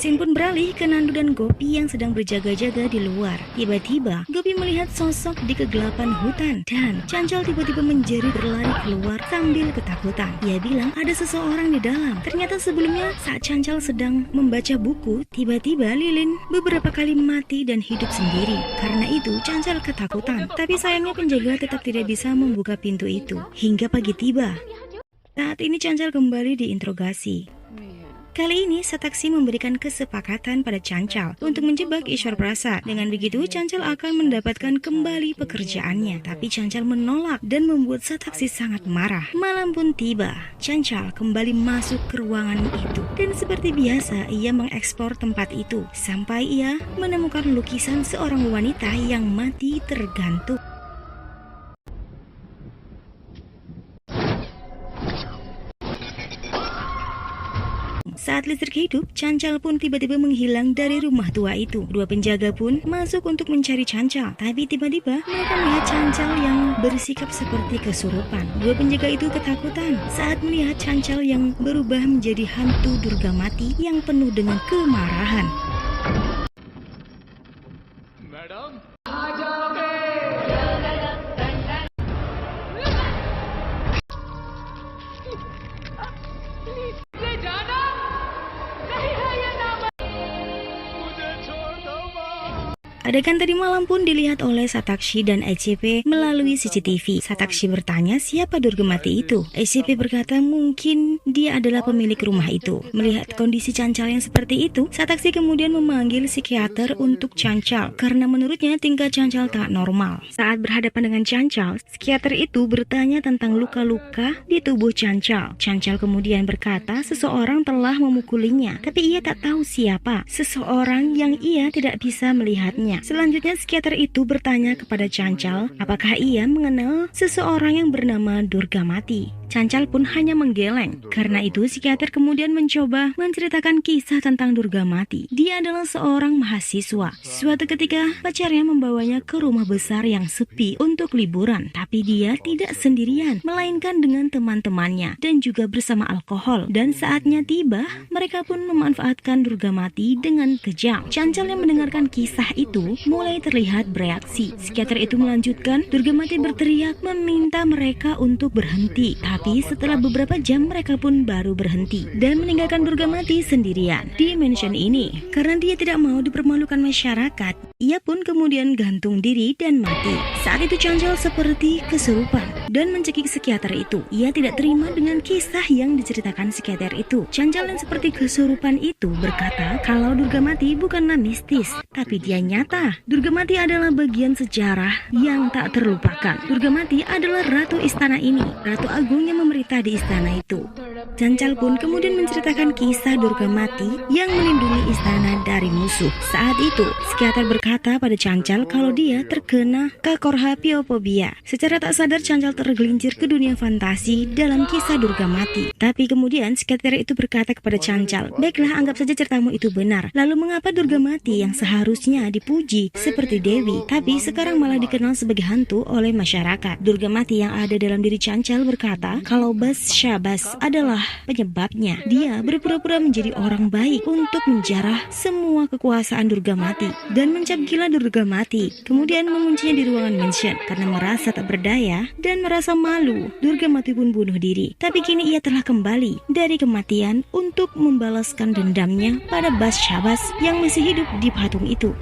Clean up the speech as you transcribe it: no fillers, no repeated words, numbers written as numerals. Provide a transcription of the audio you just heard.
Scene pun beralih ke Nandu dan Gopi yang sedang berjaga-jaga di luar. Tiba-tiba, Gopi melihat sosok di kegelapan hutan dan Chancal tiba-tiba menjerit berlari keluar sambil ketakutan. Ia bilang ada seseorang di dalam. Ternyata sebelumnya saat Chancal sedang membaca buku, tiba-tiba lilin beberapa kali mati dan hidup sendiri. Karena itu, Chancal ketakutan. Tapi sayangnya penjaga tetap tidak bisa membuka pintu itu. Hingga pagi tiba. Saat ini Chancal kembali diinterogasi. Kali ini Sataksi memberikan kesepakatan pada Chancal untuk menjebak Ishwar Prasad. Dengan begitu Chancal akan mendapatkan kembali pekerjaannya. Tapi Chancal menolak dan membuat Sataksi sangat marah. Malam pun tiba. Chancal kembali masuk ke ruangan itu. Dan seperti biasa ia mengeksplor tempat itu. Sampai ia menemukan lukisan seorang wanita yang mati tergantung. Saat listrik hidup, Chancal pun tiba-tiba menghilang dari rumah tua itu. Dua penjaga pun masuk untuk mencari Chancal. Tapi tiba-tiba mereka melihat Chancal yang bersikap seperti kesurupan. Dua penjaga itu ketakutan saat melihat Chancal yang berubah menjadi hantu Durga Mati yang penuh dengan kemarahan. Madam? Adegan tadi malam pun dilihat oleh Satakshi dan SCP melalui CCTV. Satakshi bertanya siapa Durga Mati itu. SCP berkata mungkin dia adalah pemilik rumah itu. Melihat kondisi Chancal yang seperti itu, Satakshi kemudian memanggil psikiater untuk Chancal karena menurutnya tingkah Chancal tak normal. Saat berhadapan dengan Chancal, psikiater itu bertanya tentang luka-luka di tubuh Chancal. Chancal kemudian berkata seseorang telah memukulinya, tapi ia tak tahu siapa. Seseorang yang ia tidak bisa melihatnya. Selanjutnya psikiater itu bertanya kepada Chancal apakah ia mengenal seseorang yang bernama Durga Mati. Chancal pun hanya menggeleng. Karena itu psikiater kemudian mencoba menceritakan kisah tentang Durga Mati. Dia adalah seorang mahasiswa. Suatu ketika pacarnya membawanya ke rumah besar yang sepi untuk liburan. Tapi dia tidak sendirian, melainkan dengan teman-temannya dan juga bersama alkohol. Dan saatnya tiba, mereka pun memanfaatkan Durga Mati dengan kejam. Chancal yang mendengarkan kisah itu mulai terlihat bereaksi. Psikiater itu melanjutkan, Durga Mati berteriak meminta mereka untuk berhenti. Tapi setelah beberapa jam mereka pun baru berhenti dan meninggalkan Durga Mati sendirian di mansion ini. Karena dia tidak mau dipermalukan masyarakat, ia pun kemudian gantung diri dan mati. Saat itu Chancal seperti kesurupan dan mencekik psikiater itu. Ia tidak terima dengan kisah yang diceritakan psikiater itu. Chancal yang seperti kesurupan itu berkata kalau Durga Mati bukanlah mistis, tapi dia nyata. Durga Mati adalah bagian sejarah yang tak terlupakan. Durga Mati adalah ratu istana ini, ratu agung yang memerintah di istana itu. Chancal pun kemudian menceritakan kisah Durga Mati yang melindungi istana dari musuh. Saat itu, psikiater berkata pada Chancal kalau dia terkena kakorhapiofobia. Secara tak sadar Chancal tergelincir ke dunia fantasi dalam kisah Durga Mati. Tapi kemudian psikiater itu berkata kepada Chancal, baiklah anggap saja ceritamu itu benar. Lalu mengapa Durga Mati yang seharusnya dipuji seperti Dewi, tapi sekarang malah dikenal sebagai hantu oleh masyarakat? Durga Mati yang ada dalam diri Chancal berkata kalau Bas Syabas adalah penyebabnya. Dia berpura-pura menjadi orang baik untuk menjarah semua kekuasaan Durga Mati dan mencap gila Durga Mati. Kemudian menguncinya di ruangan mansion karena merasa tak berdaya dan merasa malu. Durga Mati pun bunuh diri. Tapi kini ia telah kembali dari kematian untuk membalaskan dendamnya pada Bas Syabas yang masih hidup di patung itu.